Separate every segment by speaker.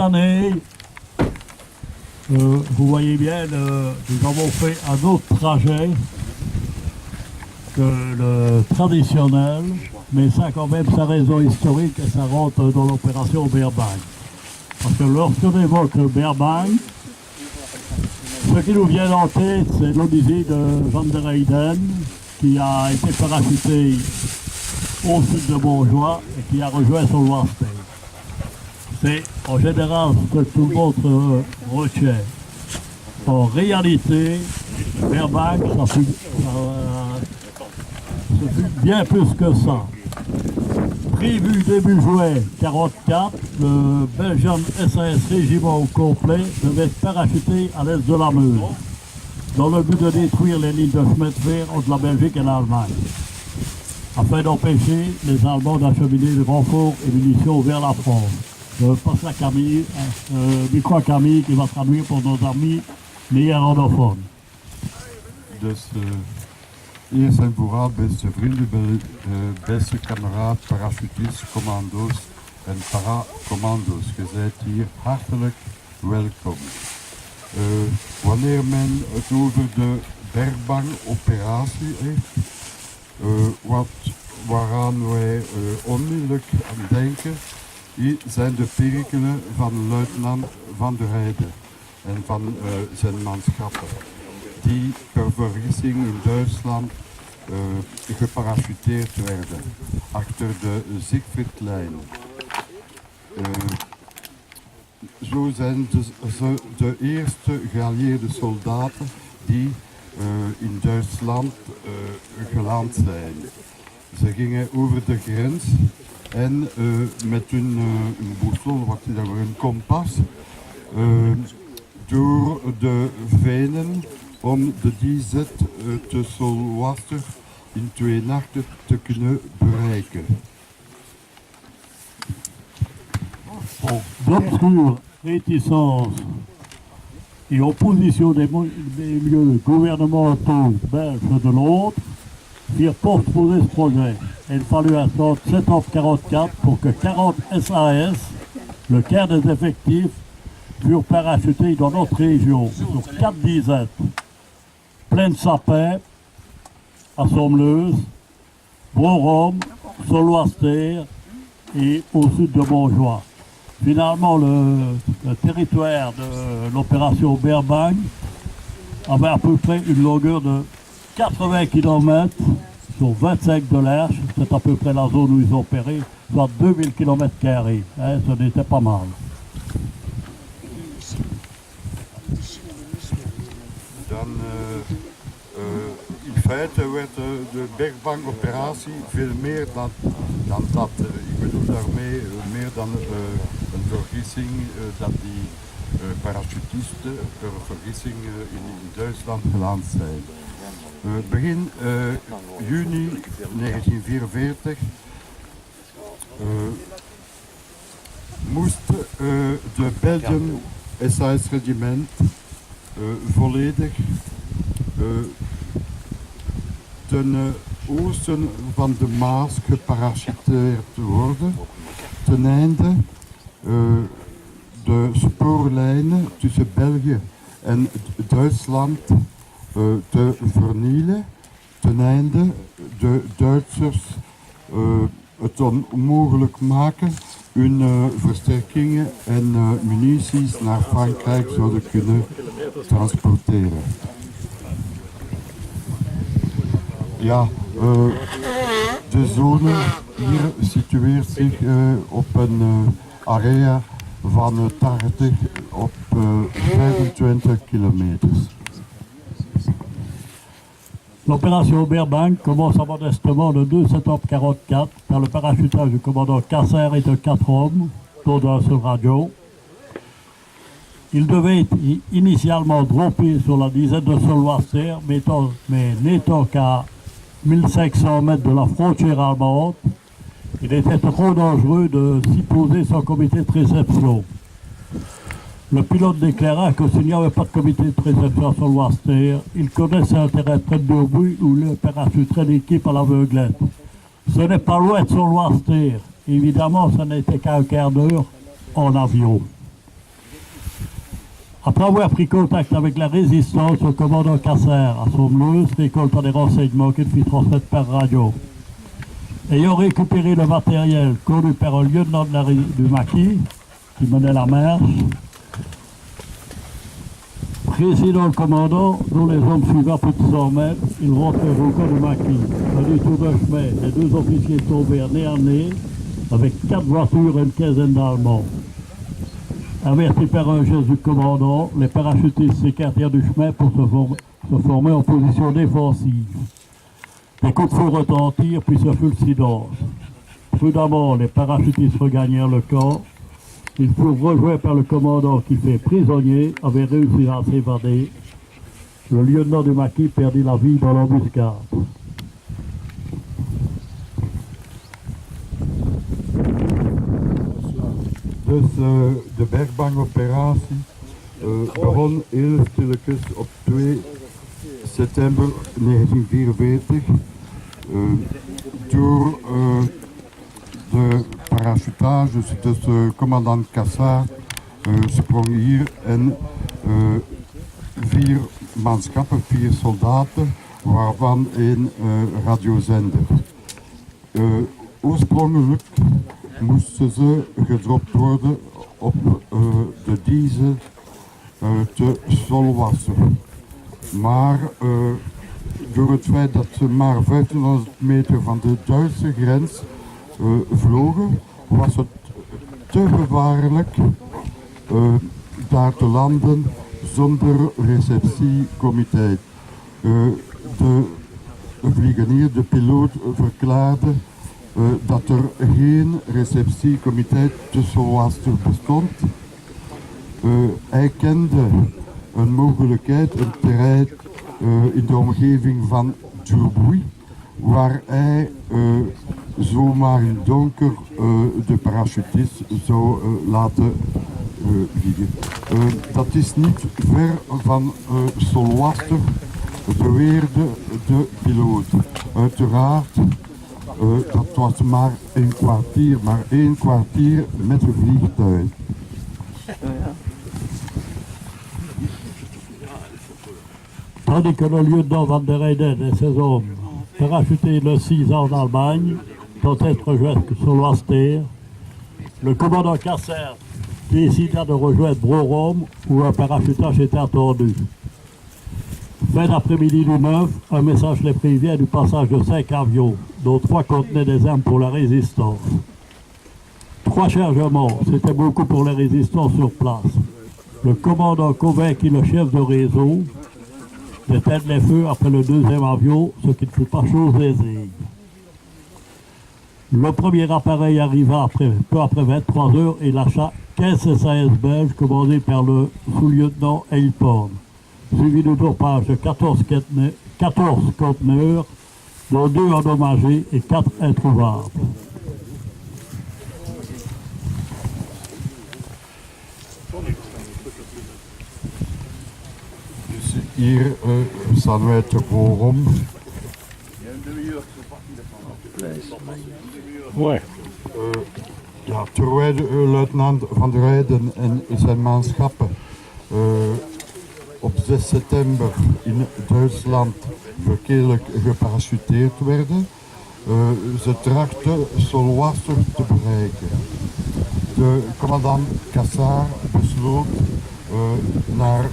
Speaker 1: année, vous voyez bien, nous avons fait un autre trajet que le traditionnel, mais ça quand même, sa raison historique et ça rentre dans l'opération Beerbank. Parce que lorsqu'on évoque Beerbank, ce qui nous vient en tête, c'est l'Odyssée de Van der Heyden, qui a été parachuté au sud de Montjoie et qui a rejoint son Loistel. C'est en général ce que tout le monde retient. En réalité, Beerbank, ça fut bien plus que ça. Prévu début juin 1944, le Belgian SAS régiment au complet devait être parachuté à l'est de la Meuse, dans le but de détruire les lignes de chemin de fer entre la Belgique et l'Allemagne, afin d'empêcher les Allemands d'acheminer des renforts et munitions vers la France. Je passe la Camille, micro à Camille qui va traduire pour nos amis néerlandophones.
Speaker 2: Eerst en vooral, beste vrienden, beste kameraad, parachutisten, commando's en paracommando's. Je bent hier hartelijk welkom. Wanneer men het over de Beerbank-operatie heeft, waaraan wij onmiddellijk aan denken, zijn de perikelen van luitenant Van der Heyden en van zijn manschappen, die per vergissing in Duitsland geparachuteerd werden achter de Siegfriedlijn. Zo zijn de eerste geallieerde soldaten die in Duitsland geland zijn. Ze gingen over de grens en met hun boussole, wat is dat, hun kompas, door de venen om de DZ te Solwaster in 2 nachten te kunnen bereiken.
Speaker 1: D'obscures réticences et opposition des milieux gouvernementaux belges de l'autre firent postposer ce projet. Il fallut attendre 7 octobre 1944 pour que 40 SAS, le quart des effectifs, furent parachutés dans notre région sur 4 dizaines, plein de sapins, à Sommeleuse, Borom, Solwaster et au sud de Montjoie. Finalement, le territoire de l'opération Beerbank avait à peu près une longueur de 80 km sur 25 de large. C'est à peu près la zone où ils opéraient, soit 2000 km². Ce n'était pas mal.
Speaker 2: In feite werd de Beerbank-operatie veel meer dan dat. Ik bedoel daarmee meer dan een vergissing dat die parachutisten per vergissing in Duitsland geland zijn. Begin juni 1944 moest de Belgian SAS-regiment volledig ten oosten van de Maas geparachuteerd worden, ten einde de spoorlijnen tussen België en Duitsland te vernielen, ten einde de Duitsers het onmogelijk maken hun versterkingen en munities naar Frankrijk zouden kunnen transporteren. Ja, de zone hier situeert zich op een area van 80 op 25 kilometers.
Speaker 1: L'opération Beerbank commence modestement le 2 septembre 1944 par le parachutage du commandant Casser et de 4 hommes, dont un seul radio. Il devait être initialement droppé sur la dizaine de Solwaster, mais n'étant qu'à 1500 mètres de la frontière allemande, il était trop dangereux de s'y poser sans comité de réception. Le pilote déclara que s'il n'y avait pas de comité de réception sur Solwaster, il connaissait un terrain près de Burbuy où il parachuterait l'équipe à l'aveuglette. Ce n'est pas loin de Solwaster. Évidemment, ce n'était qu'un quart d'heure en avion. Après avoir pris contact avec la résistance, le commandant Casser, à Sommeuse, récolta des renseignements qu'il fit transmettre par radio. Ayant récupéré le matériel connu par un lieutenant du maquis, qui menait la marche, président le commandant, dont les hommes suivant plus de 100 mètres, ils rentrèrent au camp du maquis. À du tour de chemin, les deux officiers tombèrent nez à nez, avec 4 voitures et une quinzaine d'Allemands. Avertis par un geste du commandant, les parachutistes s'écartèrent du chemin pour se former en position défensive. Des coups de feu retentirent, puis ce fut le silence. Prudemment, les parachutistes regagnèrent le camp. Ils furent rejoints par le commandant qui, fait prisonnier, avait réussi à s'évader. Le lieutenant du maquis perdit la vie dans l'embuscade.
Speaker 2: Dus de bergbangoperatie begon heel stilletjes op 2 september 1944 door de parachutage. Dus commandant Cassard sprong hier en 4 manschappen, 4 soldaten, waarvan 1 radiozender. Oorspronkelijk moesten ze gedropt worden op de Dieze te Solwasser. Maar door het feit dat ze maar 1500 meter van de Duitse grens vlogen, was het te gevaarlijk daar te landen zonder receptiecomité. De vliegenier, de piloot, verklaarde dat er geen receptiecomité te Solwasser bestond. Hij kende een mogelijkheid, een terrein in de omgeving van Djurbuy, waar hij zomaar in donker de parachutist zou laten vliegen. Dat is niet ver van Solwasser, beweerde de piloot. Uiteraard, dat was maar een kwartier met een vliegtuig.
Speaker 1: Tandis que le lieutenant Van der Heyden et ses hommes, parachutés le 6 en Allemagne, tentaient de rejoindre Solwasser, le commandant Casser décida de rejoindre Brorom où un parachutage était attendu. Fin d'après-midi du 9, un message les prévient du passage de 5 avions, dont 3 contenaient des armes pour la résistance. 3 chargements, c'était beaucoup pour la résistance sur place. Le commandant convainquit le chef de réseau d'éteindre les feux après le 2e avion, ce qui ne fut pas chose aisée. Le premier appareil arriva peu après 23 heures et lâcha 15 C-16 belges commandés par le sous-lieutenant Eilpon, suivi du dopage de 14 conteneurs, dont 2 endommagés et 4 introuvables.
Speaker 2: Hier staan wij te Brorom. Ja, terwijl de luitenant Van der Heyden en zijn manschappen op 6 september in Duitsland verkeerdelijk geparachuteerd werden, ze trachten Solwasser te bereiken. De commandant Cassard besloot naar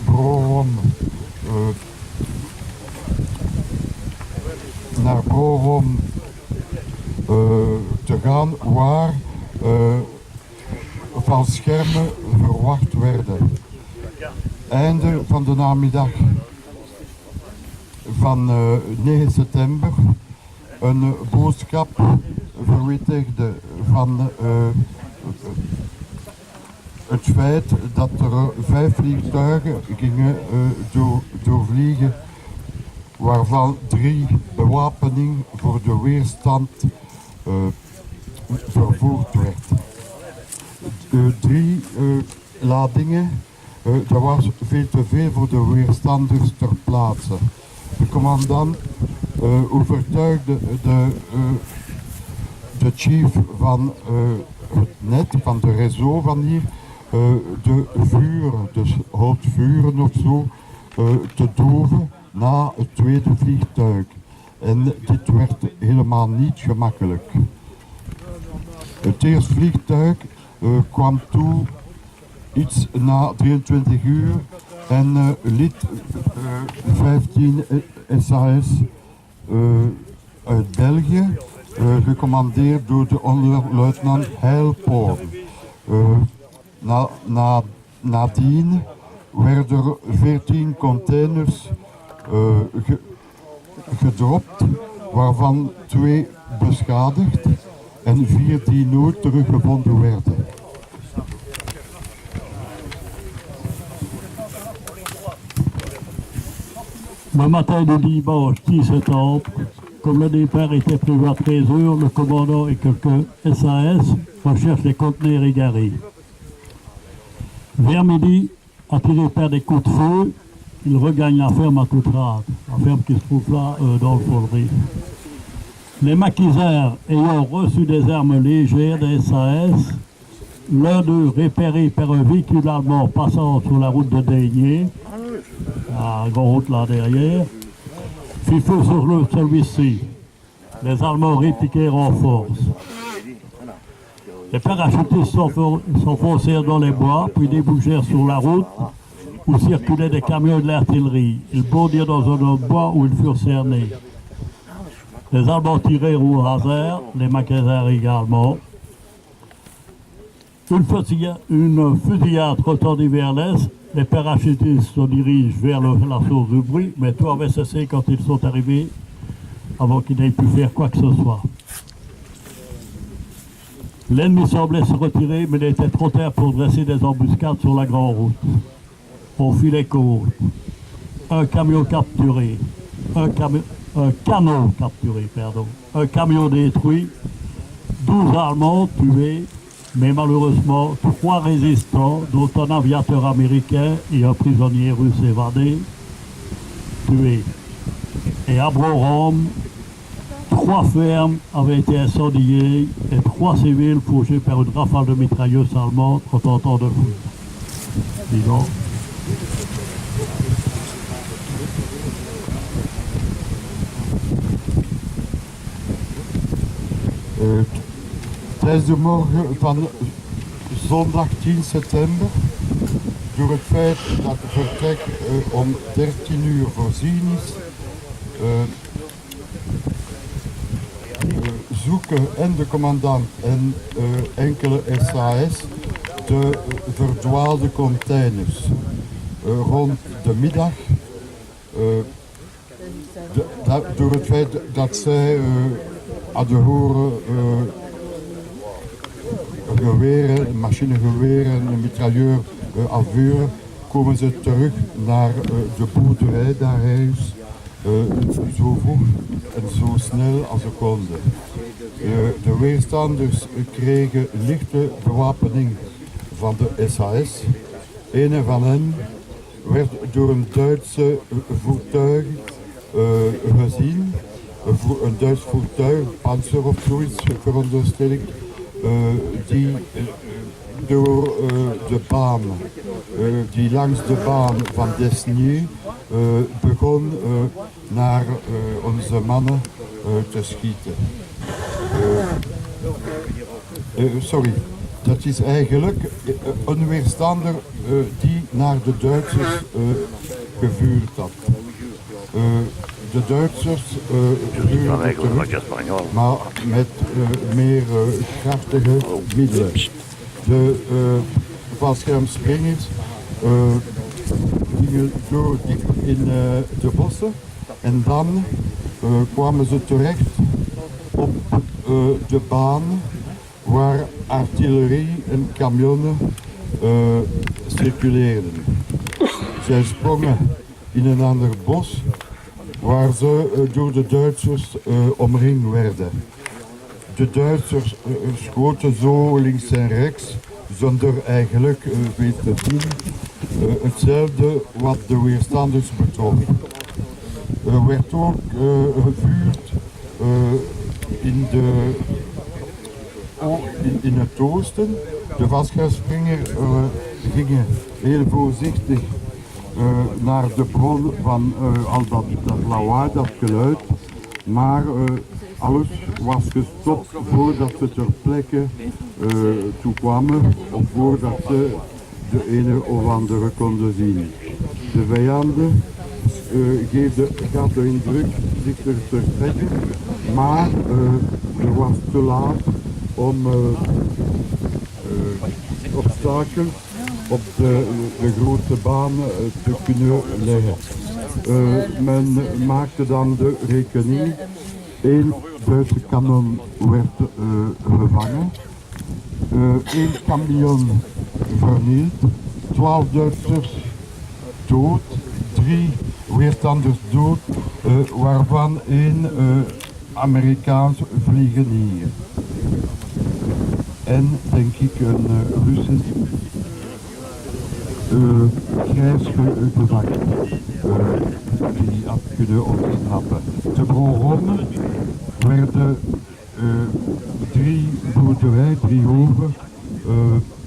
Speaker 2: Brorom te gaan, waar van schermen verwacht werden. Einde van de namiddag van 9 september een boodschap verwittigde van het feit dat er 5 vliegtuigen gingen doorvliegen, waarvan 3 bewapening voor de weerstand vervoerd werd. 3 ladingen, dat was veel te veel voor de weerstanders ter plaatse. De commandant overtuigde de chief van het net, van de réseau van hier, houtvuren of zo, te doven na het tweede vliegtuig. En dit werd helemaal niet gemakkelijk. Het eerste vliegtuig kwam toe iets na 23 uur en liet 15 SAS uit België, gecommandeerd door de onderluitenant Heilpoorn. Nadien werden er 14 containers gedropt, waarvan 2 beschadigd en 4 die nooit teruggevonden werden.
Speaker 1: Le matin du dimanche 10 septembre, comme le départ était prévu à 13h, le commandant et quelques SAS recherchent les conteneurs égarés. Vers midi, attirés par des coups de feu, ils regagnent la ferme à toute rate, la ferme qui se trouve là dans le Follerie. Les maquisards ayant reçu des armes légères des SAS, l'un d'eux repéré par un véhicule allemand passant sur la route de Daigné, la grande route là derrière, fit feu sur celui-ci. Les Allemands répliquèrent en force. Les parachutistes s'enfoncèrent dans les bois, puis débouchèrent sur la route où circulaient des camions de l'artillerie. Ils bondirent dans un autre bois où ils furent cernés. Les Allemands tirèrent au hasard, les maquisards également. Une fusillade retendit vers l'est. Les parachutistes se dirigent vers la source du bruit, mais tout avait cessé quand ils sont arrivés, avant qu'ils n'aient pu faire quoi que ce soit. L'ennemi semblait se retirer, mais il était trop tard pour dresser des embuscades sur la grande route. On fit les côtes. Un camion capturé, un canot capturé, pardon, un camion détruit, 12 Allemands tués, mais malheureusement 3 résistants, dont un aviateur américain et un prisonnier russe évadé, tués. Et à Brorom, 3 fermes avaient été incendiées et 3 civils fauchés par une rafale de mitrailleuses allemandes en tentant de fuir. Disons.
Speaker 2: Tijdens de morgen van zondag 10 september, door het feit dat het vertrek om 13 uur voorzien is, zoeken en de commandant en enkele SAS de verdwaalde containers. Rond de middag, door het feit dat zij hadden horen geweren, machinegeweren, een mitrailleur afvuren, komen ze terug naar de boerderij daar ergens, zo vroeg en zo snel als ze konden. De weerstanders kregen lichte bewapening van de SAS. Een van hen werd door een Duitse voertuig gezien, een Duits voertuig, Panzer of zoiets veronderstel ik, die door de baan, die langs de baan van Desnier begon naar onze mannen te schieten. Sorry, dat is eigenlijk een weerstander die naar de Duitsers gevuurd had. De Duitsers vuurden terug, maar met meer krachtige middelen. De valschermspringers gingen door in de bossen en dan kwamen ze terecht op de baan waar artillerie en kamionnen circuleerden. Zij sprongen in een ander bos waar ze door de Duitsers omringd werden. De Duitsers schoten zo links en rechts, zonder eigenlijk weet te doen, hetzelfde wat de weerstanders betrof. Er werd ook gevuurd in het oosten, De vastgasspringers gingen heel voorzichtig naar de bron van al dat lawaai, dat geluid. Maar alles was gestopt voordat ze ter plekke toe kwamen of voordat ze de ene of andere konden zien. De vijanden gaf de indruk zich te vertrekken, maar er was te laat om obstakels op de grote baan te kunnen leggen. Men maakte dan de rekening. 1 Duitse kanon werd gevangen, 1 camion vernield, 12 Duitsers dood, 3 weerstanders dood, waarvan 1 Amerikaans vliegenier. En denk ik een Russisch grijs gevangene die had kunnen ontsnappen. Te Bron werden 3 boerderijen, 3 hoven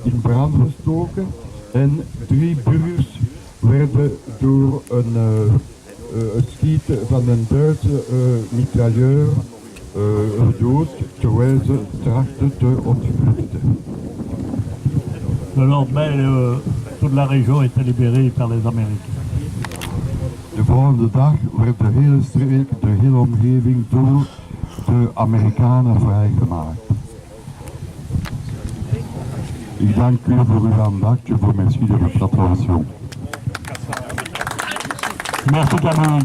Speaker 2: in brand gestoken en 3 burgers werden door het schieten van een Duitse mitrailleur gedood terwijl ze trachtten te ontvluchten.
Speaker 1: Le lendemain, toute la région était libérée par les Américains.
Speaker 2: De volgende dag werd de hele streek, de hele omgeving door de Amerikanen vrijgemaakt. Ik dank u voor uw aandacht en voor mijn de votre
Speaker 1: Merci Camille.